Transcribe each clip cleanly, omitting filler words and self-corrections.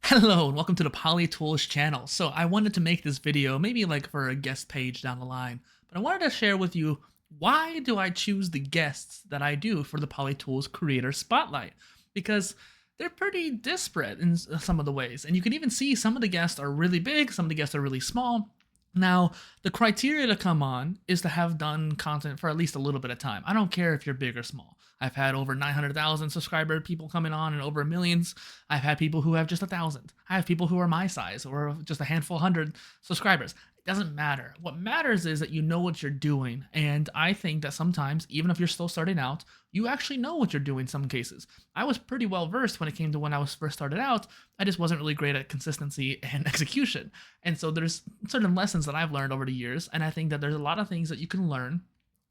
Hello and welcome to the PolyTools channel. So I wanted to make this video maybe like for a guest page down the line, but I wanted to share with you why do I choose the guests that I do for the PolyTools Creator Spotlight? Because they're pretty disparate in some of the ways, and you can even see some of the guests are really big, some of the guests are really small. Now, the criteria to come on is to have done content for at least a little bit of time. I don't care if you're big or small. I've had over 900,000 subscriber people coming on and over millions. I've had people who have just 1,000. I have people who are my size or just a handful, 100 subscribers. It doesn't matter. What matters is that you know what you're doing. And I think that sometimes, even if you're still starting out, you actually know what you're doing in some cases. I was pretty well versed when it came to when I was first started out. I just wasn't really great at consistency and execution. And so there's certain lessons that I've learned over the years. And I think that there's a lot of things that you can learn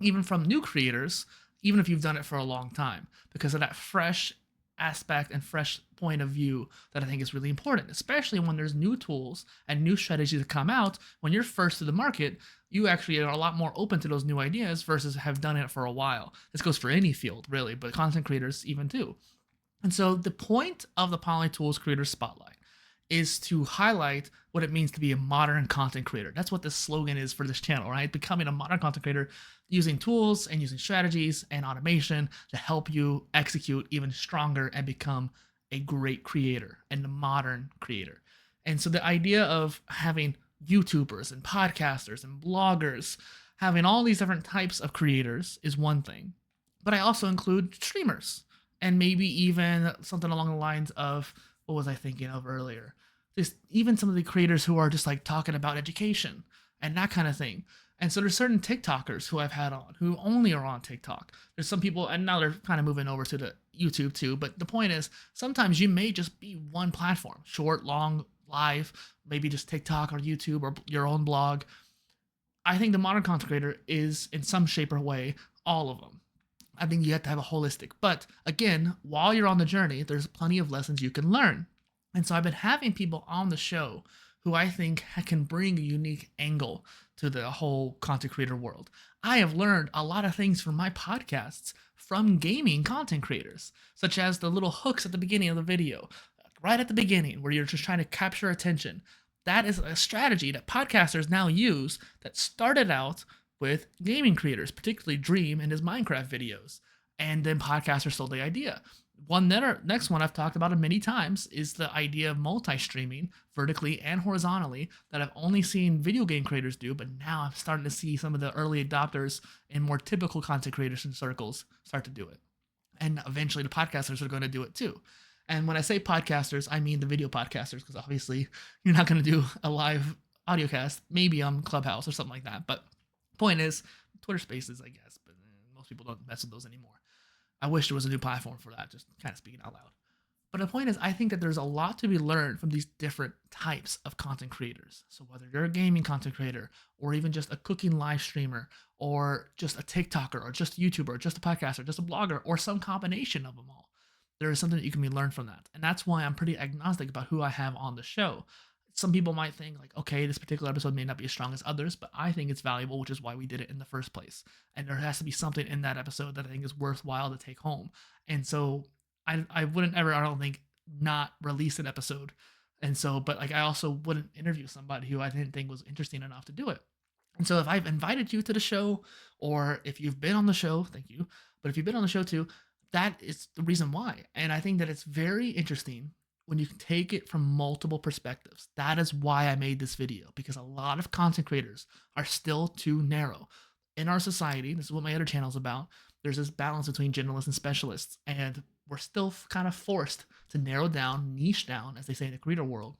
even from new creators, even if you've done it for a long time, because of that fresh aspect and fresh point of view that I think is really important, especially when there's new tools and new strategies that come out. When you're first to the market, you actually are a lot more open to those new ideas versus have done it for a while. This goes for any field, really, but content creators even too. And so the point of the PolyTools Creator Spotlight is to highlight what it means to be a modern content creator. That's what the slogan is for this channel, right? Becoming a modern content creator using tools and using strategies and automation to help you execute even stronger and become a great creator and a modern creator. And so the idea of having YouTubers and podcasters and bloggers, having all these different types of creators is one thing, but I also include streamers and maybe even something along the lines of what was I thinking of earlier? Just even some of the creators who are just like talking about education and that kind of thing. And so there's certain TikTokers who I've had on who only are on TikTok. There's some people, and now they're kind of moving over to the YouTube too. But the point is, sometimes you may just be one platform, short, long, live, maybe just TikTok or YouTube or your own blog. I think the modern content creator is in some shape or way all of them. I think you have to have a holistic. But again, while you're on the journey, there's plenty of lessons you can learn. And so I've been having people on the show who I think can bring a unique angle to the whole content creator world. I have learned a lot of things from my podcasts from gaming content creators, such as the little hooks at the beginning of the video, right at the beginning, where you're just trying to capture attention. That is a strategy that podcasters now use that started out with gaming creators, particularly Dream and his Minecraft videos. And then podcasters stole the idea. Next one I've talked about many times is the idea of multi-streaming vertically and horizontally that I've only seen video game creators do, but now I'm starting to see some of the early adopters in more typical content creators and circles start to do it. And eventually the podcasters are going to do it too. And when I say podcasters, I mean the video podcasters, because obviously you're not going to do a live audio cast, maybe on Clubhouse or something like that. But point is, Twitter Spaces, I guess, but most people don't mess with those anymore. I wish there was a new platform for that, just kind of speaking out loud. But the point is, I think that there's a lot to be learned from these different types of content creators. So whether you're a gaming content creator, or even just a cooking live streamer, or just a TikToker, or just a YouTuber, or just a podcaster, just a blogger, or some combination of them all, there is something that you can be learned from that. And that's why I'm pretty agnostic about who I have on the show. Some people might think like, okay, this particular episode may not be as strong as others, but I think it's valuable, which is why we did it in the first place. And there has to be something in that episode that I think is worthwhile to take home. And so I wouldn't ever, I don't think, not release an episode. And so, but like I also wouldn't interview somebody who I didn't think was interesting enough to do it. And so if I've invited you to the show, or if you've been on the show, thank you. But if you've been on the show too, that is the reason why. And I think that it's very interesting when you can take it from multiple perspectives. That is why I made this video, because a lot of content creators are still too narrow. In our society, this is what my other channel is about, there's this balance between generalists and specialists, and we're still kind of forced to narrow down, niche down, as they say in the creator world.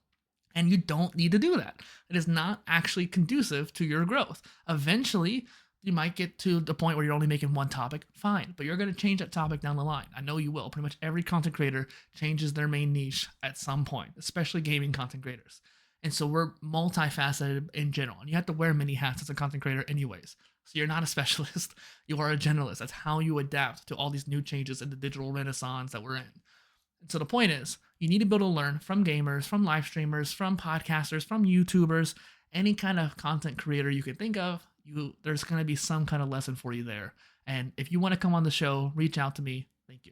And you don't need to do that. It is not actually conducive to your growth. Eventually, you might get to the point where you're only making one topic, fine, but you're going to change that topic down the line. I know you will. Pretty much every content creator changes their main niche at some point, especially gaming content creators. And so we're multifaceted in general, and you have to wear many hats as a content creator anyways. So you're not a specialist, you are a generalist. That's how you adapt to all these new changes in the digital renaissance that we're in. And so the point is, you need to be able to learn from gamers, from live streamers, from podcasters, from YouTubers, any kind of content creator you can think of. There's going to be some kind of lesson for you there. And if you want to come on the show, reach out to me. Thank you.